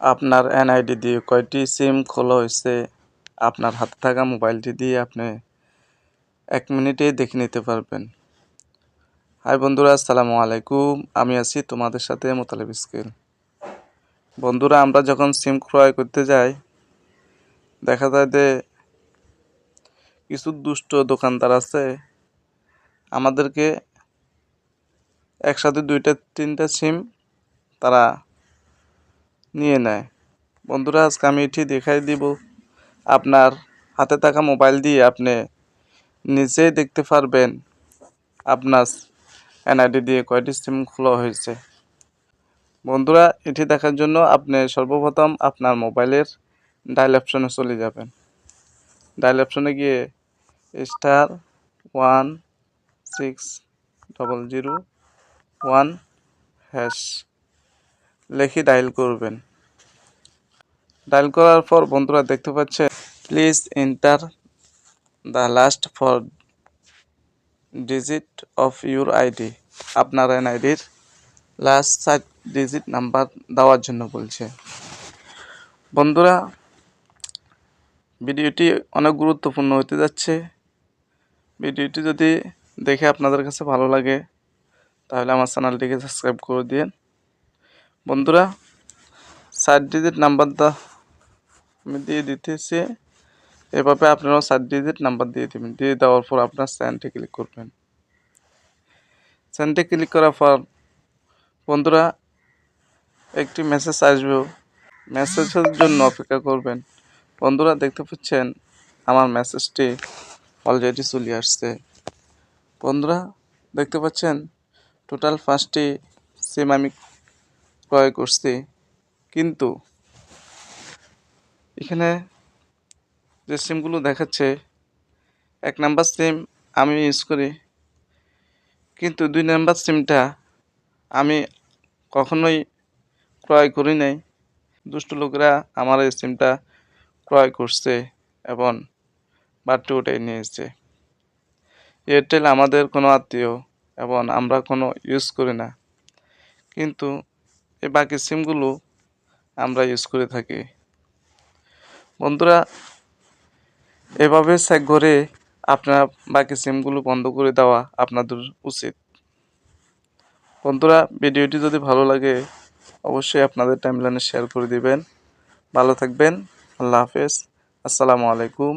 আপনার এনআইডি দিয়ে কয়টি সিম খোলা হয়েছে আপনার হাতে থাকা মোবাইলটি দিয়ে আপনি 1 মিনিটেই দেখে নিতে পারবেন। হাই বন্ধুরা, আসসালামু আলাইকুম। আমি আছি তোমাদের সাথে মোতালেব স্কিল। বন্ধুরা, আমরা যখন সিম ক্রয় করতে যাই দেখা যায় যে কিছু দুষ্ট দোকানদার আছে আমাদেরকে একসাথে 2-3টা সিম তারা নিয়ে নেয়। বন্ধুরা, আজকে আমি এটি দেখাই দিব আপনার হাতে থাকা মোবাইল দিয়ে আপনি নিজেই দেখতে পারবেন আপনার এনআইডি দিয়ে কয়টি সিম খোলা হয়েছে। বন্ধুরা, এটি দেখার জন্য আপনি সর্বপ্রথম আপনার মোবাইলের ডায়াল অপশনে চলে যাবেন। ডায়াল অপশনে গিয়ে *16001# লিখে ডায়াল করবেন। ডায়াল করার পর বন্ধুরা দেখতে পাচ্ছেন please enter the last 4 digit of your ID. আপনার এনআইডির লাস্ট 4 ডিজিট নাম্বার দেওয়ার জন্য বলছে। বন্ধুরা, ভিডিওটি অনেক গুরুত্বপূর্ণ হতে যাচ্ছে। ভিডিওটি যদি দেখে আপনাদের কাছে ভালো লাগে তাহলে আমার চ্যানেলটিকে সাবস্ক্রাইব করে দিন। বন্ধুরা, 4 ডিজিট নাম্বারটা আমি দিয়ে দিতেছি। এভাবে আপনারাও 4 ডিজিট নাম্বার দিয়ে দেবেন। দিয়ে দেওয়ার পর আপনার সেন্ডে ক্লিক করবেন। সেন্ডে ক্লিক করার পর বন্ধুরা একটি মেসেজ আসবে। মেসেজের জন্য অপেক্ষা করবেন। বন্ধুরা, দেখতে পাচ্ছেন আমার মেসেজটি অলরেডি চলে আসছে। বন্ধুরা, দেখতে পাচ্ছেন টোটাল 5টি সিম আমি ক্রয় করছি, কিন্তু এখানে যে সিমগুলো দেখাচ্ছে 1 নাম্বার সিম আমি ইউজ করি, কিন্তু 2 নাম্বার সিমটা আমি কখনোই ক্রয় করি নাই। দুষ্ট লোকেরা আমার এই সিমটা ক্রয় করছে এবং বাট্টি উঠে নিয়েছে। এয়ারটেল আমাদের কোনো আত্মীয় এবং আমরা কোনো ইউজ করি না, কিন্তু এই বাকি সিমগুলো আমরা ইউজ করে থাকি। বন্ধুরা, এভাবে চেক করে আপনার বাকি সিমগুলো বন্ধ করে দেওয়া আপনাদের উচিত। বন্ধুরা, ভিডিওটি যদি ভালো লাগে অবশ্যই আপনাদের টাইমলাইনে শেয়ার করে দিবেন। ভালো থাকবেন। আল্লাহ হাফেজ। আসসালামু আলাইকুম।